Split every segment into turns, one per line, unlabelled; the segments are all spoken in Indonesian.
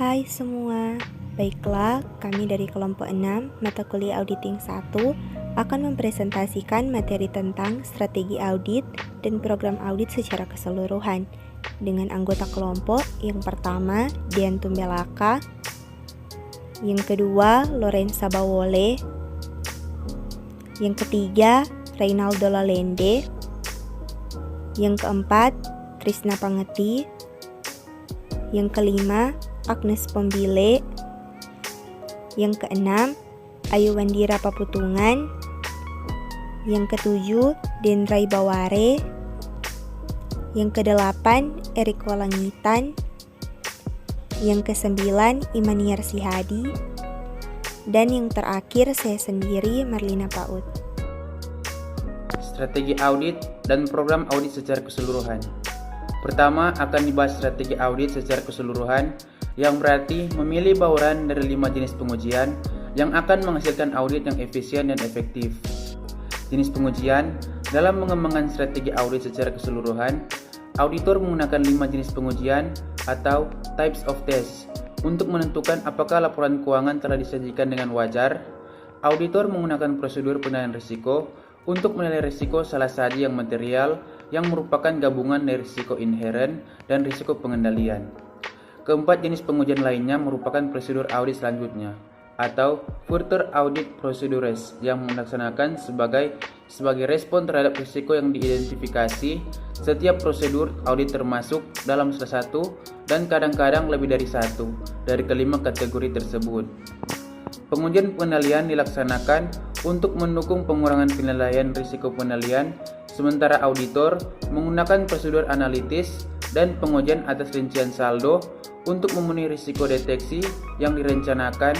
Hai semua, baiklah kami dari kelompok 6 mata kuliah auditing 1 akan mempresentasikan materi tentang strategi audit dan program audit secara keseluruhan dengan anggota kelompok yang pertama Dian Tumbelaka, yang kedua Lorenza Bawole, yang ketiga Reynaldo Lalende, yang keempat Trisna Pangeti, yang kelima Agnes Pembile, yang keenam Ayu Wandira Paputungan, yang ketujuh Dendrai Baware, yang kedelapan Eriko Langitan, yang kesembilan Imaniar Sihadi, dan yang terakhir saya sendiri Marlina Paut.
Strategi audit dan program audit secara keseluruhan. Pertama akan dibahas strategi audit secara keseluruhan, yang berarti memilih bauran dari 5 jenis pengujian yang akan menghasilkan audit yang efisien dan efektif. Jenis pengujian dalam mengembangkan strategi audit secara keseluruhan, auditor menggunakan 5 jenis pengujian atau types of test untuk menentukan apakah laporan keuangan telah disajikan dengan wajar. Auditor menggunakan prosedur penilaian risiko untuk menilai risiko salah saji yang material yang merupakan gabungan dari risiko inheren dan risiko pengendalian. Keempat jenis pengujian lainnya merupakan prosedur audit selanjutnya atau further audit procedures yang melaksanakan sebagai respon terhadap risiko yang diidentifikasi. Setiap prosedur audit termasuk dalam salah satu dan kadang-kadang lebih dari satu dari kelima kategori tersebut. Pengujian pengendalian dilaksanakan untuk mendukung pengurangan penilaian risiko pengendalian, sementara auditor menggunakan prosedur analitis dan pengujian atas rincian saldo untuk memenuhi risiko deteksi yang direncanakan.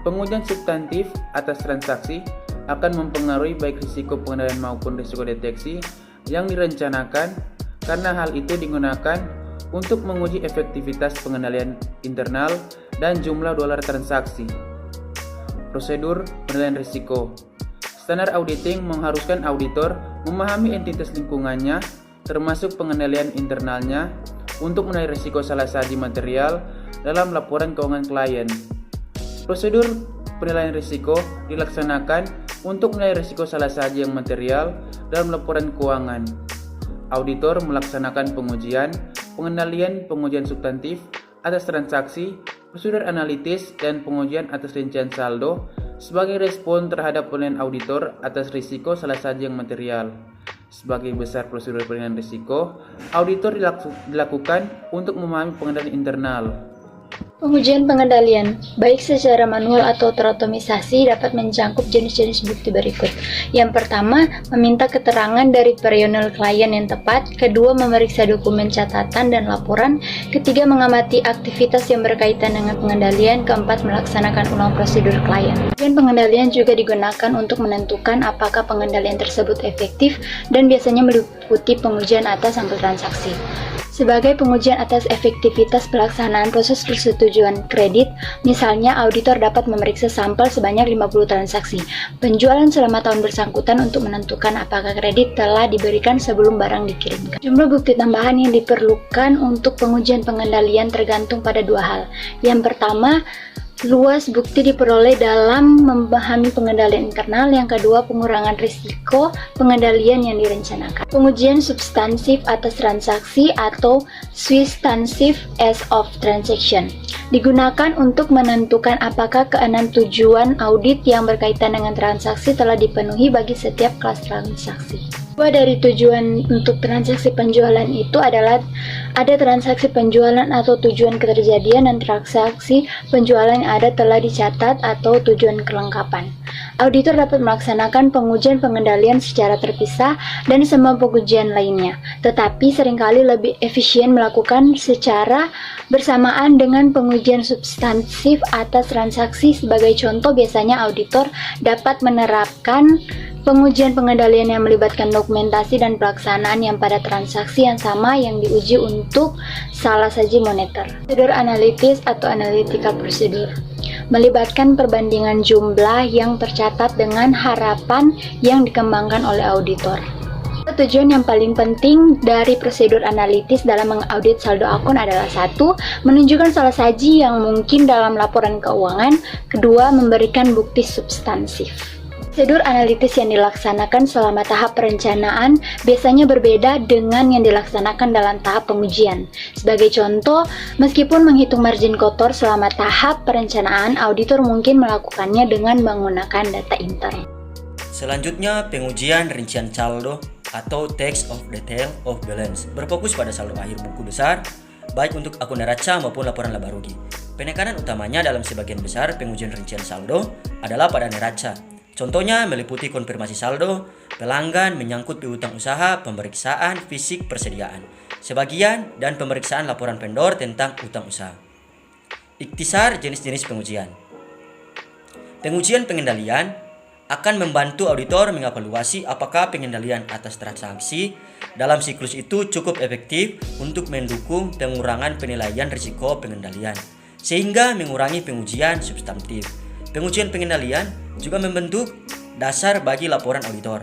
Pengujian substantif atas transaksi akan mempengaruhi baik risiko pengendalian maupun risiko deteksi yang direncanakan, karena hal itu digunakan untuk menguji efektivitas pengendalian internal dan jumlah dolar transaksi. Prosedur penilaian risiko. Standar auditing mengharuskan auditor memahami entitas lingkungannya, termasuk pengendalian internalnya, untuk menilai risiko salah saji material dalam laporan keuangan klien. Prosedur penilaian risiko dilaksanakan untuk menilai risiko salah saji yang material dalam laporan keuangan. Auditor melaksanakan pengujian, pengujian substantif atas transaksi, prosedur analitis, dan pengujian atas rincian saldo sebagai respon terhadap penilaian auditor atas risiko salah saji yang material. Sebagai besar prosedur penilaian risiko, auditor dilakukan untuk memahami pengendalian internal.
Pengujian pengendalian, baik secara manual atau terotomisasi, dapat mencakup jenis-jenis bukti berikut. Yang pertama, meminta keterangan dari personil klien yang tepat. Kedua, memeriksa dokumen catatan dan laporan. Ketiga, mengamati aktivitas yang berkaitan dengan pengendalian. Keempat, melaksanakan ulang prosedur klien. Pengujian pengendalian juga digunakan untuk menentukan apakah pengendalian tersebut efektif dan biasanya meliputi pengujian atas sampel transaksi. Sebagai pengujian atas efektivitas pelaksanaan proses persetujuan kredit, misalnya auditor dapat memeriksa sampel sebanyak 50 transaksi penjualan selama tahun bersangkutan untuk menentukan apakah kredit telah diberikan sebelum barang dikirimkan. Jumlah bukti tambahan yang diperlukan untuk pengujian pengendalian tergantung pada dua hal. Yang pertama, luas bukti diperoleh dalam memahami pengendalian internal. Yang kedua, pengurangan risiko pengendalian yang direncanakan. Pengujian substansif atas transaksi atau substantive as of transaction digunakan untuk menentukan apakah keenam tujuan audit yang berkaitan dengan transaksi telah dipenuhi bagi setiap kelas transaksi. Dua dari tujuan untuk transaksi penjualan itu adalah ada transaksi penjualan atau tujuan keterjadian dan transaksi penjualan yang ada telah dicatat atau tujuan kelengkapan. Auditor dapat melaksanakan pengujian pengendalian secara terpisah dan semua pengujian lainnya, tetapi seringkali lebih efisien melakukan secara bersamaan dengan pengujian substansif atas transaksi. Sebagai contoh, biasanya auditor dapat menerapkan pengujian pengendalian yang melibatkan dokumentasi dan pelaksanaan yang pada transaksi yang sama yang diuji untuk salah saji moneter. Prosedur analitis atau analytical procedure melibatkan perbandingan jumlah yang tercatat dengan harapan yang dikembangkan oleh auditor. tujuan yang paling penting dari prosedur analitis dalam mengaudit saldo akun adalah: 1. Menunjukkan salah saji yang mungkin dalam laporan keuangan. 2. Memberikan bukti substansif. Prosedur analitis yang dilaksanakan selama tahap perencanaan biasanya berbeda dengan yang dilaksanakan dalam tahap pengujian. Sebagai contoh, meskipun menghitung margin kotor selama tahap perencanaan, auditor mungkin melakukannya dengan menggunakan data intern.
Selanjutnya, pengujian rincian saldo atau text of detail of balance berfokus pada saldo akhir buku besar, baik untuk akun neraca maupun laporan laba rugi. Penekanan utamanya dalam sebagian besar pengujian rincian saldo adalah pada neraca. Contohnya meliputi konfirmasi saldo, pelanggan, menyangkut piutang usaha, pemeriksaan fisik persediaan, sebagian, dan pemeriksaan laporan vendor tentang utang usaha. Ikhtisar jenis-jenis pengujian. Pengujian pengendalian akan membantu auditor mengevaluasi apakah pengendalian atas transaksi dalam siklus itu cukup efektif untuk mendukung pengurangan penilaian risiko pengendalian, sehingga mengurangi pengujian substantif. Pengujian pengendalian juga membentuk dasar bagi laporan auditor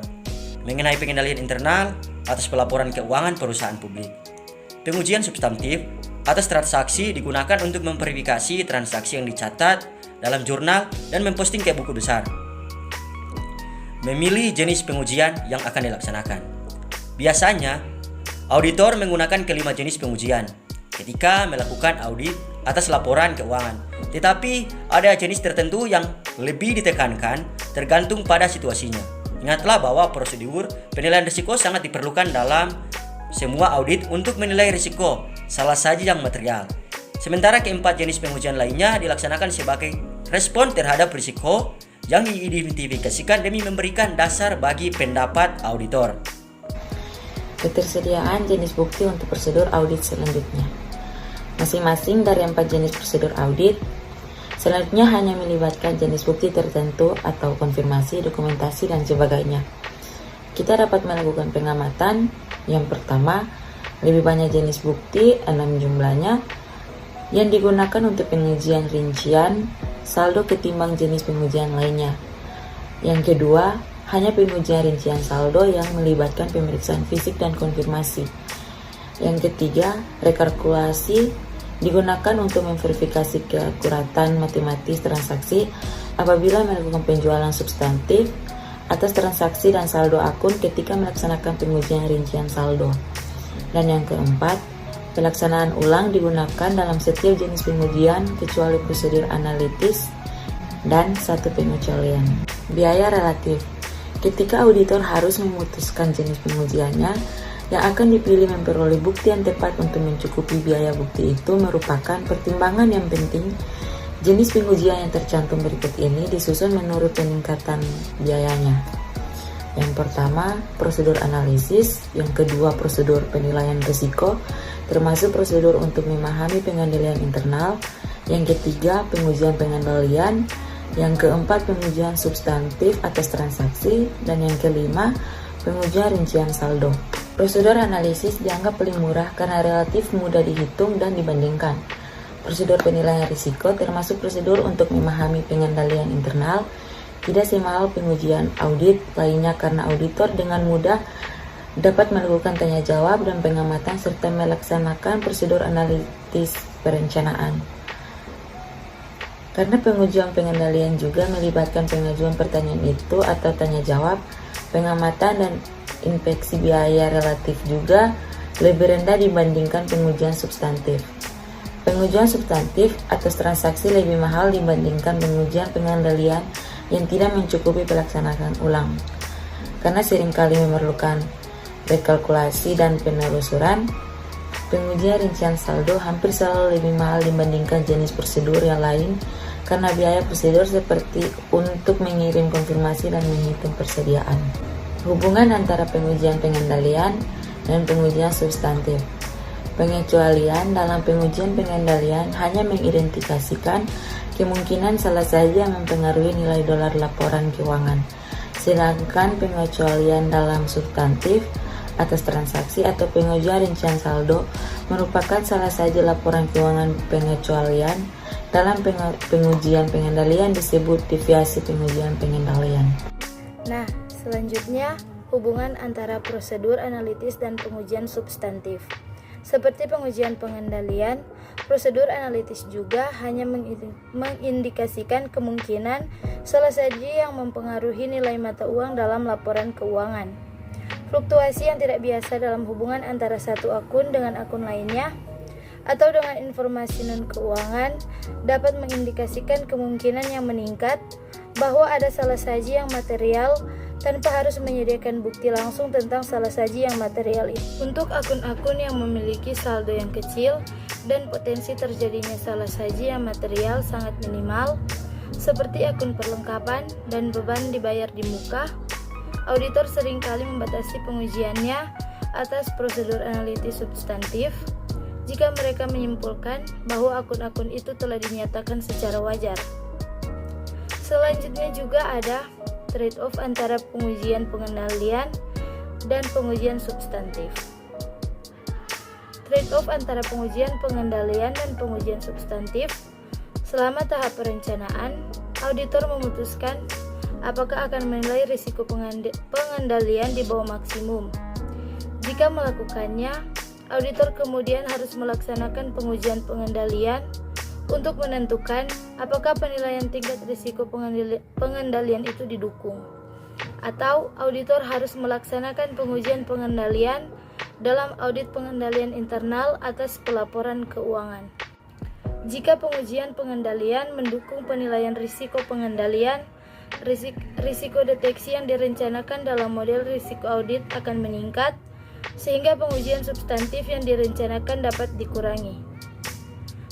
mengenai pengendalian internal atas pelaporan keuangan perusahaan publik. Pengujian substantif atas transaksi digunakan untuk memverifikasi transaksi yang dicatat dalam jurnal dan memposting ke buku besar. Memilih jenis pengujian yang akan dilaksanakan. Biasanya, auditor menggunakan kelima jenis pengujian ketika melakukan audit atas laporan keuangan. Tetapi ada jenis tertentu yang lebih ditekankan tergantung pada situasinya. Ingatlah bahwa prosedur penilaian risiko sangat diperlukan dalam semua audit untuk menilai risiko salah saji yang material. Sementara keempat jenis pengujian lainnya dilaksanakan sebagai respon terhadap risiko yang diidentifikasikan demi memberikan dasar bagi pendapat auditor.
Ketersediaan jenis bukti untuk prosedur audit selanjutnya. Masing-masing dari 4 jenis prosedur audit selanjutnya hanya melibatkan jenis bukti tertentu atau konfirmasi, dokumentasi, dan sebagainya. Kita dapat melakukan pengamatan. Yang pertama, lebih banyak jenis bukti, 6 jumlahnya, yang digunakan untuk pengujian rincian saldo ketimbang jenis pengujian lainnya. Yang kedua, hanya pengujian rincian saldo yang melibatkan pemeriksaan fisik dan konfirmasi. Yang ketiga, rekalkulasi digunakan untuk memverifikasi keakuratan matematis transaksi apabila melakukan penjualan substantif atas transaksi dan saldo akun ketika melaksanakan pengujian rincian saldo. Dan yang keempat, pelaksanaan ulang digunakan dalam setiap jenis pengujian kecuali prosedur analitis dan satu pengecualian. Biaya relatif. Ketika auditor harus memutuskan jenis pengujiannya, yang akan dipilih memperoleh bukti yang tepat untuk mencukupi biaya bukti itu merupakan pertimbangan yang penting. Jenis pengujian yang tercantum berikut ini disusun menurut peningkatan biayanya. Yang pertama, prosedur analisis. Yang kedua, prosedur penilaian risiko, termasuk prosedur untuk memahami pengendalian internal. Yang ketiga, pengujian pengendalian. Yang keempat, pengujian substantif atas transaksi. Dan yang kelima, pengujian rincian saldo. Prosedur analisis dianggap paling murah karena relatif mudah dihitung dan dibandingkan. Prosedur penilaian risiko termasuk prosedur untuk memahami pengendalian internal, tidak semahal pengujian audit lainnya karena auditor dengan mudah dapat melakukan tanya jawab dan pengamatan serta melaksanakan prosedur analitis perencanaan. Karena pengujian pengendalian juga melibatkan pengajuan pertanyaan itu atau tanya jawab, pengamatan dan inspeksi biaya relatif juga lebih rendah dibandingkan pengujian substantif. Pengujian substantif atas transaksi lebih mahal dibandingkan pengujian pengendalian yang tidak mencukupi pelaksanaan ulang. Karena seringkali memerlukan rekalkulasi dan penelusuran, pengujian rincian saldo hampir selalu lebih mahal dibandingkan jenis prosedur yang lain karena biaya prosedur seperti untuk mengirim konfirmasi dan menghitung persediaan. Hubungan antara pengujian pengendalian dan pengujian substantif. Pengecualian dalam pengujian pengendalian hanya mengidentifikasikan kemungkinan salah saja yang mempengaruhi nilai dolar laporan keuangan. Sedangkan pengecualian dalam substantif atas transaksi atau pengujian rincian saldo merupakan salah saja laporan keuangan pengecualian. Dalam pengujian pengendalian disebut deviasi pengujian pengendalian.
Nah, selanjutnya hubungan antara prosedur analitis dan pengujian substantif. Seperti pengujian pengendalian, prosedur analitis juga hanya mengindikasikan kemungkinan salah saji yang mempengaruhi nilai mata uang dalam laporan keuangan. Fluktuasi yang tidak biasa dalam hubungan antara satu akun dengan akun lainnya atau dengan informasi non-keuangan dapat mengindikasikan kemungkinan yang meningkat bahwa ada salah saji yang material tanpa harus menyediakan bukti langsung tentang salah saji yang material itu. Untuk akun-akun yang memiliki saldo yang kecil dan potensi terjadinya salah saji yang material sangat minimal, seperti akun perlengkapan dan beban dibayar di muka, auditor seringkali membatasi pengujiannya atas prosedur analitis substantif jika mereka menyimpulkan bahwa akun-akun itu telah dinyatakan secara wajar. Selanjutnya juga ada trade-off antara pengujian pengendalian dan pengujian substantif. Trade-off antara pengujian pengendalian dan pengujian substantif. Selama tahap perencanaan, auditor memutuskan apakah akan menilai risiko pengendalian di bawah maksimum. Jika melakukannya, auditor kemudian harus melaksanakan pengujian pengendalian untuk menentukan apakah penilaian tingkat risiko pengendalian itu didukung. Atau auditor harus melaksanakan pengujian pengendalian dalam audit pengendalian internal atas pelaporan keuangan. Jika pengujian pengendalian mendukung penilaian risiko pengendalian, risiko deteksi yang direncanakan dalam model risiko audit akan meningkat, sehingga pengujian substantif yang direncanakan dapat dikurangi.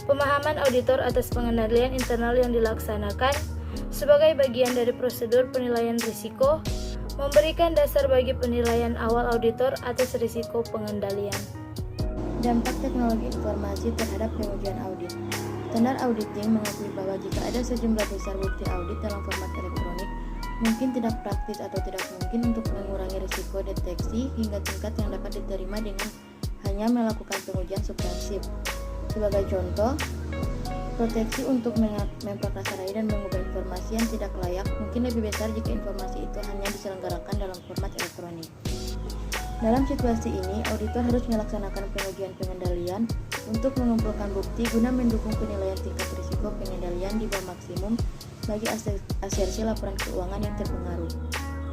Pemahaman auditor atas pengendalian internal yang dilaksanakan sebagai bagian dari prosedur penilaian risiko memberikan dasar bagi penilaian awal auditor atas risiko pengendalian.
Dampak teknologi informasi terhadap pengujian audit. Standar auditing mengakui bahwa jika ada sejumlah besar bukti audit dalam format elektronik, mungkin tidak praktis atau tidak mungkin untuk mengurangi risiko deteksi hingga tingkat yang dapat diterima dengan hanya melakukan pengujian substansif. Sebagai contoh, proteksi untuk memperkasarai dan mengubah informasi yang tidak layak mungkin lebih besar jika informasi itu hanya diselenggarakan dalam format elektronik. Dalam situasi ini, auditor harus melaksanakan pengujian pengendalian untuk mengumpulkan bukti guna mendukung penilaian tingkat risiko pengendalian di bawah maksimum bagi asersi laporan keuangan yang terpengaruh.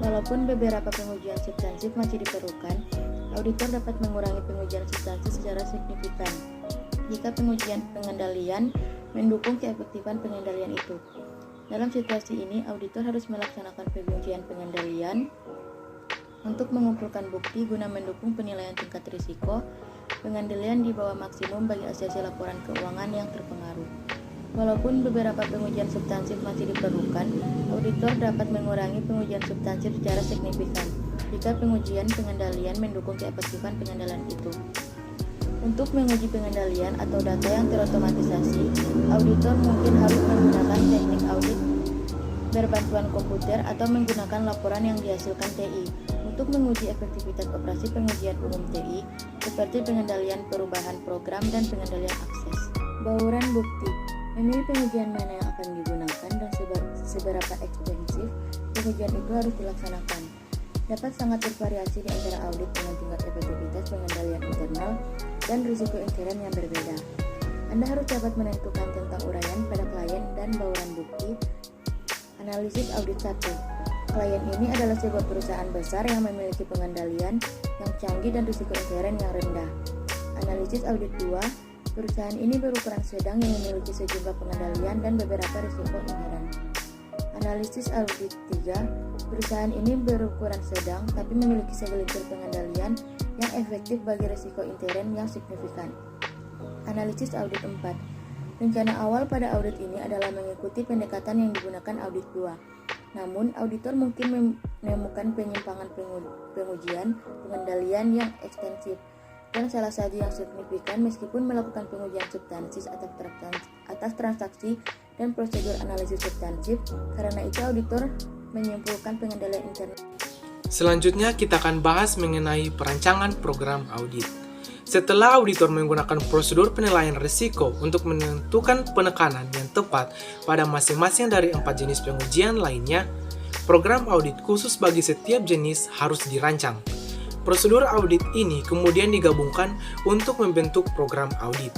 Walaupun beberapa pengujian substansif masih diperlukan, auditor dapat mengurangi pengujian substansif secara signifikan jika pengujian pengendalian mendukung keefektifan pengendalian itu. Dalam situasi ini, auditor harus melaksanakan pengujian pengendalian untuk mengumpulkan bukti guna mendukung penilaian tingkat risiko pengendalian di bawah maksimum bagi asersi laporan keuangan yang terpengaruh. Walaupun beberapa pengujian substansif masih diperlukan, auditor dapat mengurangi pengujian substansif secara signifikan jika pengujian pengendalian mendukung keefektifan pengendalian itu. Untuk menguji pengendalian atau data yang terotomatisasi, auditor mungkin harus menggunakan teknik audit berbantuan komputer atau menggunakan laporan yang dihasilkan TI untuk menguji efektivitas operasi pengujian umum TI seperti pengendalian perubahan program dan pengendalian akses. Bauran bukti. Memilih pengujian mana yang akan digunakan dan seberapa ekstensif pengujian itu harus dilaksanakan. Dapat sangat bervariasi di antara audit dengan tingkat efektivitas pengendalian internal dan risiko intern yang berbeda. Anda harus dapat menentukan tentang uraian pada klien dan bauran bukti. Analisis audit 1. Klien ini adalah sebuah perusahaan besar yang memiliki pengendalian yang canggih dan risiko intern yang rendah. Analisis audit 2. Perusahaan ini berukuran sedang yang memiliki sejumlah pengendalian dan beberapa risiko inheren. Analisis audit 3. Perusahaan ini berukuran sedang tapi memiliki segelintir pengendalian yang efektif bagi risiko intern yang signifikan. Analisis audit 4. Rencana awal pada audit ini adalah mengikuti pendekatan yang digunakan audit 2. Namun, auditor mungkin menemukan penyimpangan pengujian pengendalian yang ekstensif dan salah satu yang signifikan meskipun melakukan pengujian substansif atas transaksi dan prosedur analisis substansif. Karena itu auditor menyimpulkan pengendalian internal.
Selanjutnya kita akan bahas mengenai perancangan program audit. Setelah auditor menggunakan prosedur penilaian risiko untuk menentukan penekanan yang tepat pada masing-masing dari 4 jenis pengujian lainnya, program audit khusus bagi setiap jenis harus dirancang. Prosedur audit ini kemudian digabungkan untuk membentuk program audit.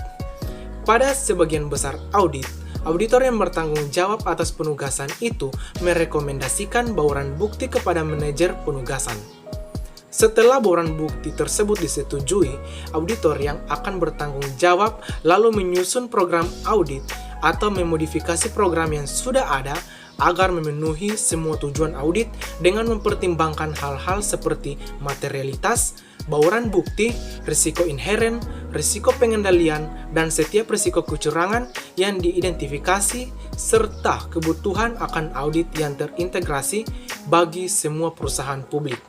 Pada sebagian besar audit, auditor yang bertanggung jawab atas penugasan itu merekomendasikan bauran bukti kepada manajer penugasan. Setelah bauran bukti tersebut disetujui, auditor yang akan bertanggung jawab lalu menyusun program audit atau memodifikasi program yang sudah ada agar memenuhi semua tujuan audit dengan mempertimbangkan hal-hal seperti materialitas, bauran bukti, risiko inheren, risiko pengendalian, dan setiap risiko kecurangan yang diidentifikasi, serta kebutuhan akan audit yang terintegrasi bagi semua perusahaan publik.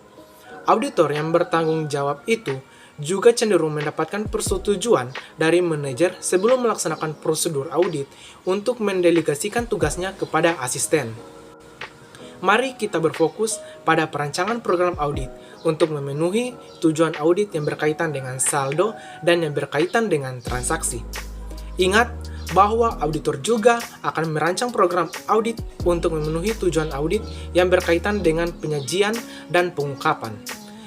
Auditor yang bertanggung jawab itu juga cenderung mendapatkan persetujuan dari manajer sebelum melaksanakan prosedur audit untuk mendelegasikan tugasnya kepada asisten. Mari kita berfokus pada perancangan program audit untuk memenuhi tujuan audit yang berkaitan dengan saldo dan yang berkaitan dengan transaksi. Ingat bahwa auditor juga akan merancang program audit untuk memenuhi tujuan audit yang berkaitan dengan penyajian dan pengungkapan.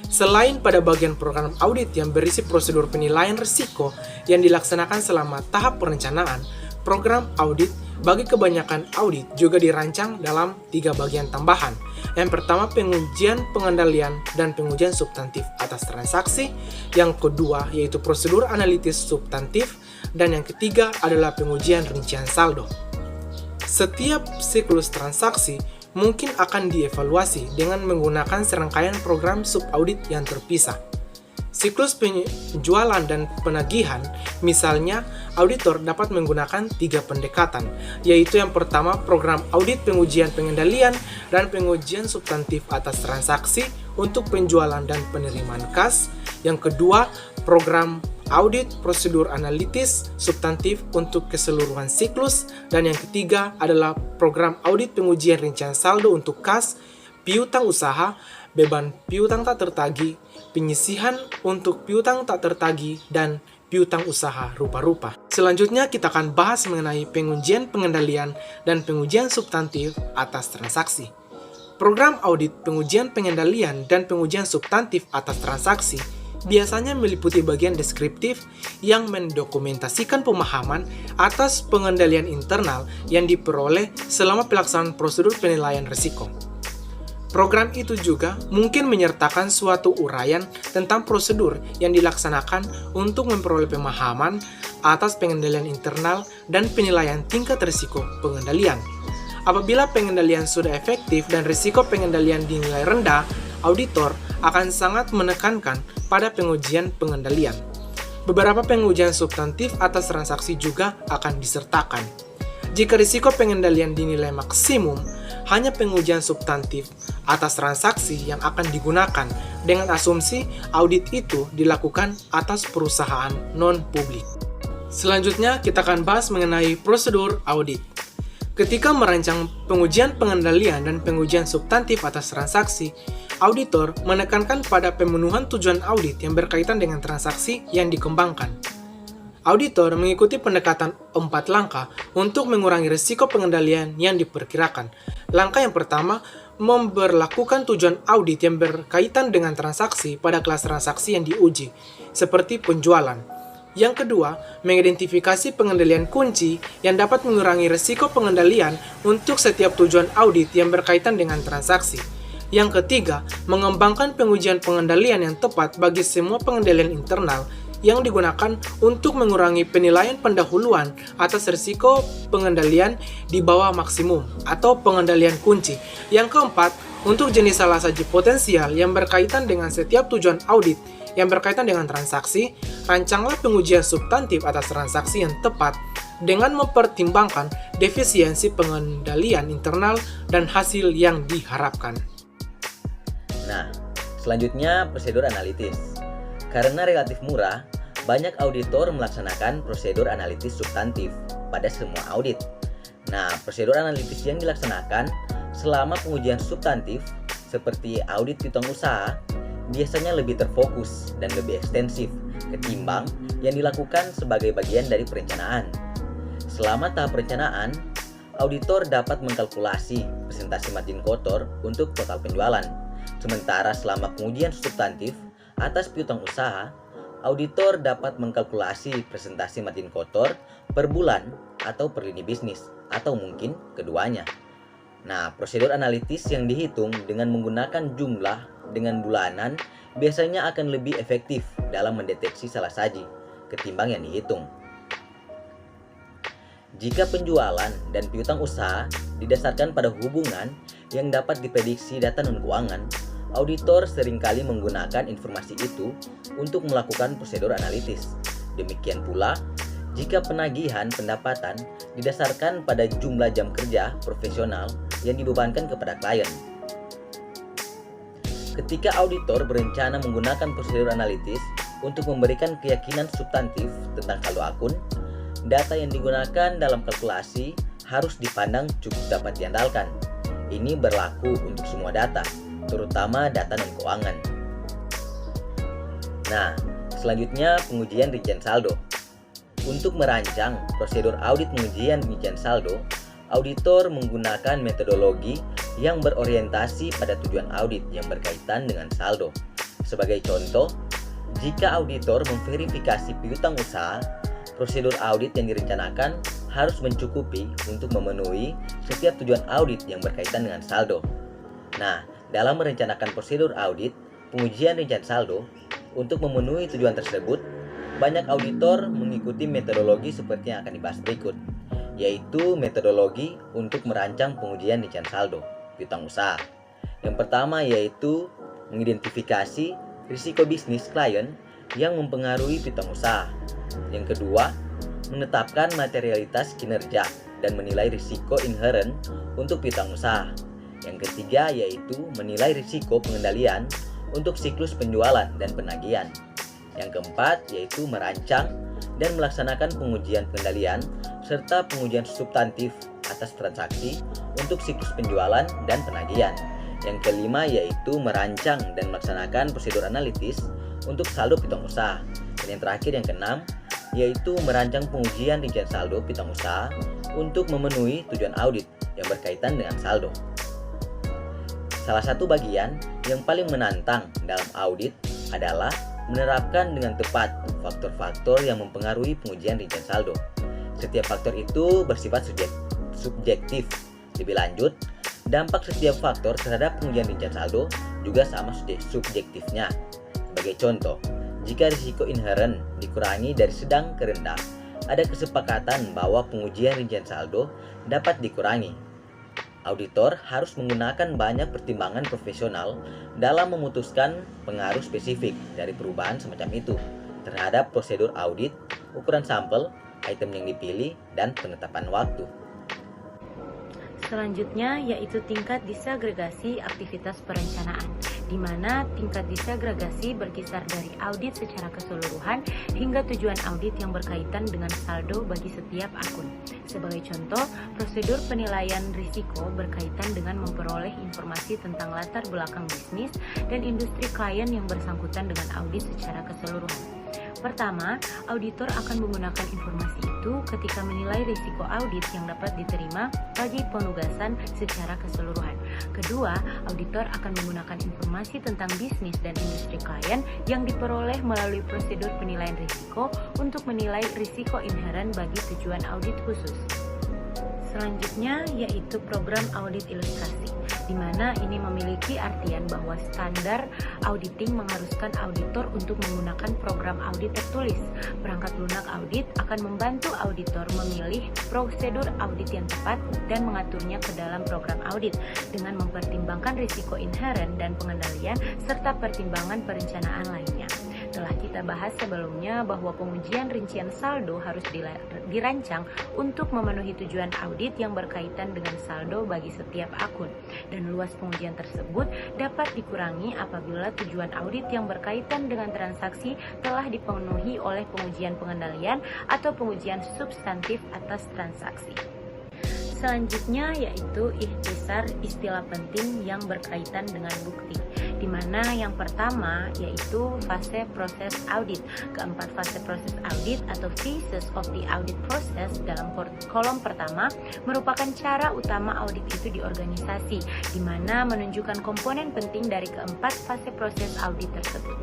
Selain pada bagian program audit yang berisi prosedur penilaian risiko yang dilaksanakan selama tahap perencanaan, program audit bagi kebanyakan audit juga dirancang dalam 3 bagian tambahan. Yang pertama, pengujian pengendalian dan pengujian substantif atas transaksi. Yang kedua, yaitu prosedur analitis substantif. Dan yang ketiga adalah pengujian rincian saldo. Setiap siklus transaksi mungkin akan dievaluasi dengan menggunakan serangkaian program subaudit yang terpisah. Siklus penjualan dan penagihan, misalnya, auditor dapat menggunakan 3 pendekatan, yaitu yang pertama program audit pengujian pengendalian dan pengujian substantif atas transaksi untuk penjualan dan penerimaan kas. Yang kedua, program audit prosedur analitis substantif untuk keseluruhan siklus. Dan yang ketiga adalah program audit pengujian rincian saldo untuk kas, piutang usaha, beban piutang tak tertagih, penyisihan untuk piutang tak tertagih, dan piutang usaha rupa-rupa. Selanjutnya kita akan bahas mengenai pengujian pengendalian dan pengujian substantif atas transaksi. Program audit pengujian pengendalian dan pengujian substantif atas transaksi biasanya meliputi bagian deskriptif yang mendokumentasikan pemahaman atas pengendalian internal yang diperoleh selama pelaksanaan prosedur penilaian risiko. Program itu juga mungkin menyertakan suatu uraian tentang prosedur yang dilaksanakan untuk memperoleh pemahaman atas pengendalian internal dan penilaian tingkat risiko pengendalian. Apabila pengendalian sudah efektif dan risiko pengendalian dinilai rendah, auditor akan sangat menekankan pada pengujian pengendalian. Beberapa pengujian substantif atas transaksi juga akan disertakan. Jika risiko pengendalian dinilai maksimum, hanya pengujian substantif atas transaksi yang akan digunakan dengan asumsi audit itu dilakukan atas perusahaan non-publik. Selanjutnya, kita akan bahas mengenai prosedur audit. Ketika merancang pengujian pengendalian dan pengujian substantif atas transaksi, auditor menekankan pada pemenuhan tujuan audit yang berkaitan dengan transaksi yang dikembangkan. Auditor mengikuti pendekatan 4 langkah untuk mengurangi risiko pengendalian yang diperkirakan. Langkah yang pertama, memberlakukan tujuan audit yang berkaitan dengan transaksi pada kelas transaksi yang diuji, seperti penjualan. Yang kedua, mengidentifikasi pengendalian kunci yang dapat mengurangi risiko pengendalian untuk setiap tujuan audit yang berkaitan dengan transaksi. Yang ketiga, mengembangkan pengujian pengendalian yang tepat bagi semua pengendalian internal yang digunakan untuk mengurangi penilaian pendahuluan atas risiko pengendalian di bawah maksimum atau pengendalian kunci. Yang keempat, untuk jenis salah saji potensial yang berkaitan dengan setiap tujuan audit yang berkaitan dengan transaksi, rancanglah pengujian substantif atas transaksi yang tepat dengan mempertimbangkan defisiensi pengendalian internal dan hasil yang diharapkan.
Nah, selanjutnya prosedur analitis. Karena relatif murah, banyak auditor melaksanakan prosedur analitis substantif pada semua audit. Nah, prosedur analitis yang dilaksanakan selama pengujian substantif seperti audit piutang usaha biasanya lebih terfokus dan lebih ekstensif ketimbang yang dilakukan sebagai bagian dari perencanaan. Selama tahap perencanaan, auditor dapat mengkalkulasi presentasi margin kotor untuk total penjualan. Sementara selama pengujian substantif atas piutang usaha, auditor dapat mengkalkulasi presentasi margin kotor per bulan atau per lini bisnis, atau mungkin keduanya. Nah, prosedur analitis yang dihitung dengan menggunakan jumlah dengan bulanan biasanya akan lebih efektif dalam mendeteksi salah saji ketimbang yang dihitung. Jika penjualan dan piutang usaha didasarkan pada hubungan yang dapat diprediksi data non-keuangan, auditor seringkali menggunakan informasi itu untuk melakukan prosedur analitis. Demikian pula, jika penagihan pendapatan didasarkan pada jumlah jam kerja profesional yang dibebankan kepada klien. Ketika auditor berencana menggunakan prosedur analitis untuk memberikan keyakinan substantif tentang saldo akun, data yang digunakan dalam kalkulasi harus dipandang cukup dapat diandalkan. Ini berlaku untuk semua data, terutama data non-keuangan. Nah, selanjutnya pengujian rincian saldo. Untuk merancang prosedur audit pengujian rincian saldo, auditor menggunakan metodologi yang berorientasi pada tujuan audit yang berkaitan dengan saldo. Sebagai contoh, jika auditor memverifikasi piutang usaha, prosedur audit yang direncanakan harus mencukupi untuk memenuhi setiap tujuan audit yang berkaitan dengan saldo. Nah, dalam merencanakan prosedur audit pengujian rincian saldo, untuk memenuhi tujuan tersebut, banyak auditor mengikuti metodologi seperti yang akan dibahas berikut, yaitu metodologi untuk merancang pengujian rincian saldo piutang usaha. Yang pertama yaitu mengidentifikasi risiko bisnis klien yang mempengaruhi piutang usaha. Yang kedua, menetapkan materialitas kinerja dan menilai risiko inherent untuk piutang usaha. Yang ketiga yaitu menilai risiko pengendalian untuk siklus penjualan dan penagihan. Yang keempat yaitu merancang dan melaksanakan pengujian pengendalian serta pengujian substantif atas transaksi untuk siklus penjualan dan penagihan. Yang kelima yaitu merancang dan melaksanakan prosedur analitis untuk saldo piutang usaha. Dan yang terakhir yang keenam yaitu merancang pengujian rincian saldo piutang usaha untuk memenuhi tujuan audit yang berkaitan dengan saldo. Salah satu bagian yang paling menantang dalam audit adalah menerapkan dengan tepat faktor-faktor yang mempengaruhi pengujian rincian saldo. Setiap faktor itu bersifat subjektif. Lebih lanjut, dampak setiap faktor terhadap pengujian rincian saldo juga sama subjektifnya. Sebagai contoh, jika risiko inherent dikurangi dari sedang ke rendah, ada kesepakatan bahwa pengujian rincian saldo dapat dikurangi. Auditor harus menggunakan banyak pertimbangan profesional dalam memutuskan pengaruh spesifik dari perubahan semacam itu terhadap prosedur audit, ukuran sampel, item yang dipilih, dan penetapan waktu.
Selanjutnya yaitu tingkat disagregasi aktivitas perencanaan, di mana tingkat disagregasi berkisar dari audit secara keseluruhan hingga tujuan audit yang berkaitan dengan saldo bagi setiap akun. Sebagai contoh, prosedur penilaian risiko berkaitan dengan memperoleh informasi tentang latar belakang bisnis dan industri klien yang bersangkutan dengan audit secara keseluruhan. Pertama, auditor akan menggunakan informasi itu ketika menilai risiko audit yang dapat diterima bagi penugasan secara keseluruhan. Kedua, auditor akan menggunakan informasi tentang bisnis dan industri klien yang diperoleh melalui prosedur penilaian risiko untuk menilai risiko inherent bagi tujuan audit khusus. Selanjutnya yaitu program audit ilustrasi, di mana ini memiliki artian bahwa standar auditing mengharuskan auditor untuk menggunakan program audit tertulis. Perangkat lunak audit akan membantu auditor memilih prosedur audit yang tepat dan mengaturnya ke dalam program audit dengan mempertimbangkan risiko inherent dan pengendalian serta pertimbangan perencanaan lainnya. Telah kita bahas sebelumnya bahwa pengujian rincian saldo harus dirancang untuk memenuhi tujuan audit yang berkaitan dengan saldo bagi setiap akun, dan luas pengujian tersebut dapat dikurangi apabila tujuan audit yang berkaitan dengan transaksi telah dipenuhi oleh pengujian pengendalian atau pengujian substantif atas transaksi. Selanjutnya yaitu ikhtisar istilah penting yang berkaitan dengan bukti, di mana yang pertama yaitu fase proses audit. Keempat fase proses audit atau phases of the audit process dalam kolom pertama merupakan cara utama audit itu di organisasi, di mana menunjukkan komponen penting dari keempat fase proses audit tersebut.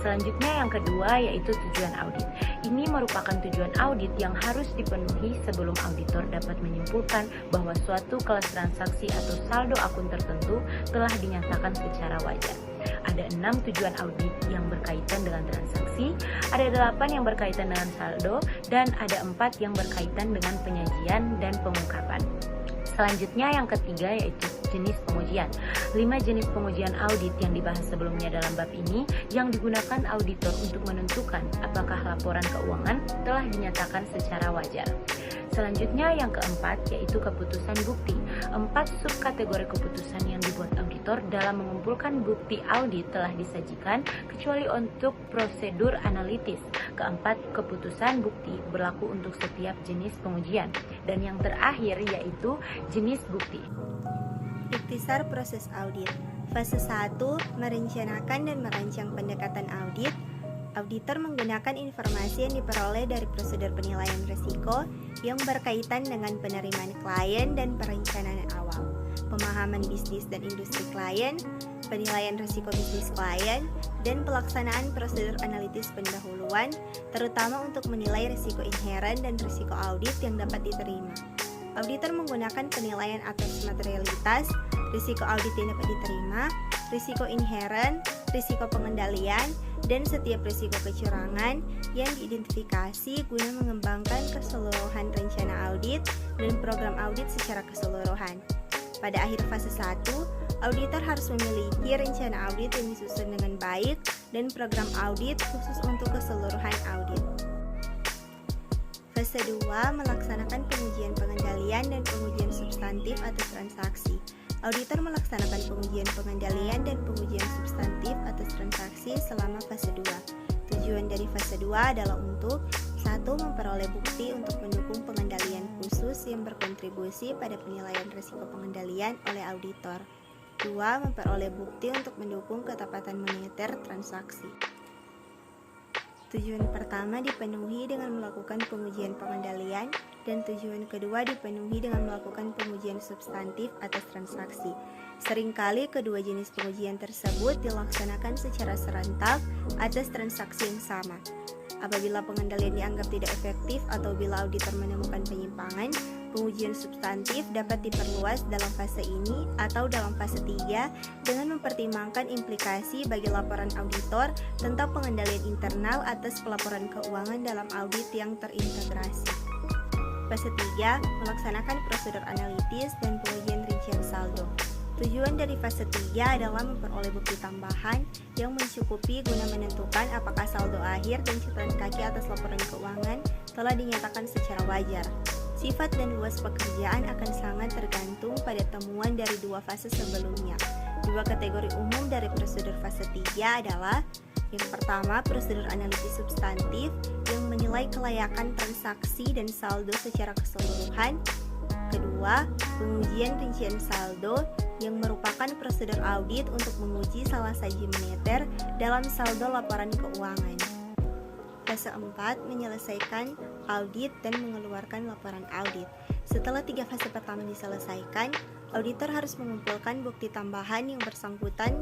Selanjutnya yang kedua yaitu tujuan audit. Ini merupakan tujuan audit yang harus dipenuhi sebelum auditor dapat menyimpulkan bahwa suatu kelas transaksi atau saldo akun tertentu telah dinyatakan secara wajar. Ada 6 tujuan audit yang berkaitan dengan transaksi, ada 8 yang berkaitan dengan saldo, dan ada 4 yang berkaitan dengan penyajian dan pengungkapan. Selanjutnya yang ketiga yaitu jenis pengujian. 5 jenis pengujian audit yang dibahas sebelumnya dalam bab ini yang digunakan auditor untuk menentukan apakah laporan keuangan telah dinyatakan secara wajar. Selanjutnya yang keempat yaitu keputusan bukti. 4 subkategori keputusan yang dibuat auditor dalam mengumpulkan bukti audit telah disajikan kecuali untuk prosedur analitis. Keempat, keputusan bukti berlaku untuk setiap jenis pengujian. Dan yang terakhir yaitu jenis bukti.
Ikhtisar proses audit. Fase 1, merencanakan dan merancang pendekatan audit. Auditor menggunakan informasi yang diperoleh dari prosedur penilaian risiko yang berkaitan dengan penerimaan klien dan perencanaan awal, pemahaman bisnis dan industri klien, penilaian risiko bisnis klien, dan pelaksanaan prosedur analitis pendahuluan, terutama untuk menilai risiko inheren dan risiko audit yang dapat diterima. Auditor menggunakan penilaian atas materialitas, risiko audit yang dapat diterima, risiko inheren, risiko pengendalian, dan setiap risiko kecurangan yang diidentifikasi guna mengembangkan keseluruhan rencana audit dan program audit secara keseluruhan. Pada akhir fase 1, auditor harus memiliki rencana audit yang disusun dengan baik dan program audit khusus untuk keseluruhan audit. Fase 2, melaksanakan pengujian pengendalian dan pengujian substantif atas transaksi. Auditor melaksanakan pengujian pengendalian dan pengujian substantif atas transaksi selama fase 2. Tujuan dari fase 2 adalah untuk 1. Memperoleh bukti untuk mendukung pengendalian khusus yang berkontribusi pada penilaian risiko pengendalian oleh auditor. 2. Memperoleh bukti untuk mendukung ketepatan moneter transaksi. Tujuan pertama dipenuhi dengan melakukan pengujian pengendalian dan tujuan kedua dipenuhi dengan melakukan pengujian substantif atas transaksi. Seringkali kedua jenis pengujian tersebut dilaksanakan secara serentak atas transaksi yang sama. Apabila pengendalian dianggap tidak efektif atau bila auditor menemukan penyimpangan, pengujian substantif dapat diperluas dalam fase ini atau dalam fase 3 dengan mempertimbangkan implikasi bagi laporan auditor tentang pengendalian internal atas pelaporan keuangan dalam audit yang terintegrasi. Fase 3, melaksanakan prosedur analitis dan pengujian rincian saldo. Tujuan dari fase 3 adalah memperoleh bukti tambahan yang mencukupi guna menentukan apakah saldo akhir dan catatan kaki atas laporan keuangan telah dinyatakan secara wajar. Sifat dan luas pekerjaan akan sangat tergantung pada temuan dari 2 fase sebelumnya. 2 kategori umum dari prosedur fase 3 adalah: yang pertama, prosedur analitis substantif yang menilai kelayakan transaksi dan saldo secara keseluruhan. Kedua, pengujian rincian saldo yang merupakan prosedur audit untuk menguji salah saji moneter dalam saldo laporan keuangan. Fase 4, menyelesaikan audit dan mengeluarkan laporan audit. Setelah 3 fase pertama diselesaikan, auditor harus mengumpulkan bukti tambahan yang bersangkutan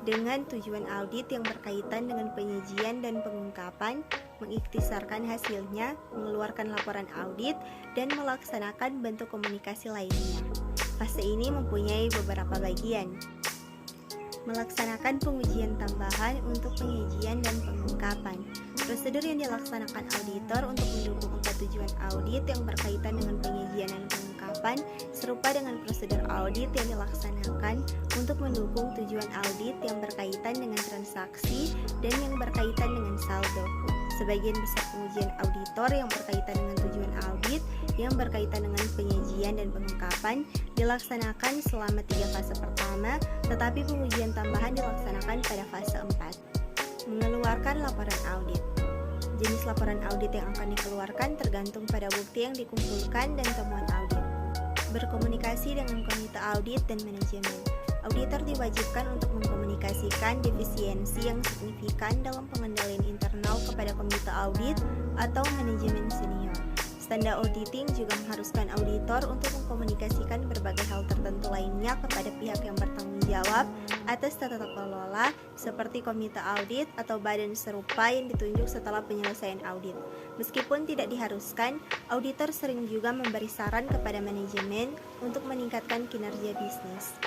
dengan tujuan audit yang berkaitan dengan penyajian dan pengungkapan, mengikhtisarkan hasilnya, mengeluarkan laporan audit, dan melaksanakan bentuk komunikasi lainnya. Fase ini mempunyai beberapa bagian. Melaksanakan pengujian tambahan untuk penyajian dan pengungkapan. Prosedur yang dilaksanakan auditor untuk mendukung 4 tujuan audit yang berkaitan dengan penyajian dan pengungkapan serupa dengan prosedur audit yang dilaksanakan untuk mendukung tujuan audit yang berkaitan dengan transaksi dan yang berkaitan dengan saldo. Sebagian besar pengujian auditor yang berkaitan dengan tujuan audit yang berkaitan dengan penyajian dan pengungkapan dilaksanakan selama 3 fase pertama, tetapi pengujian tambahan dilaksanakan pada fase 4. Mengeluarkan laporan audit. Jenis laporan audit yang akan dikeluarkan tergantung pada bukti yang dikumpulkan dan temuan audit. Berkomunikasi dengan komite audit dan manajemen. auditor diwajibkan untuk mengkomunikasikan defisiensi yang signifikan dalam pengendalian internal kepada komite audit atau manajemen senior. Standar auditing juga mengharuskan auditor untuk mengkomunikasikan berbagai hal tertentu lainnya kepada pihak yang bertanggung jawab atas tata kelola seperti komite audit atau badan serupa yang ditunjuk setelah penyelesaian audit. Meskipun tidak diharuskan, auditor sering juga memberi saran kepada manajemen untuk meningkatkan kinerja bisnis.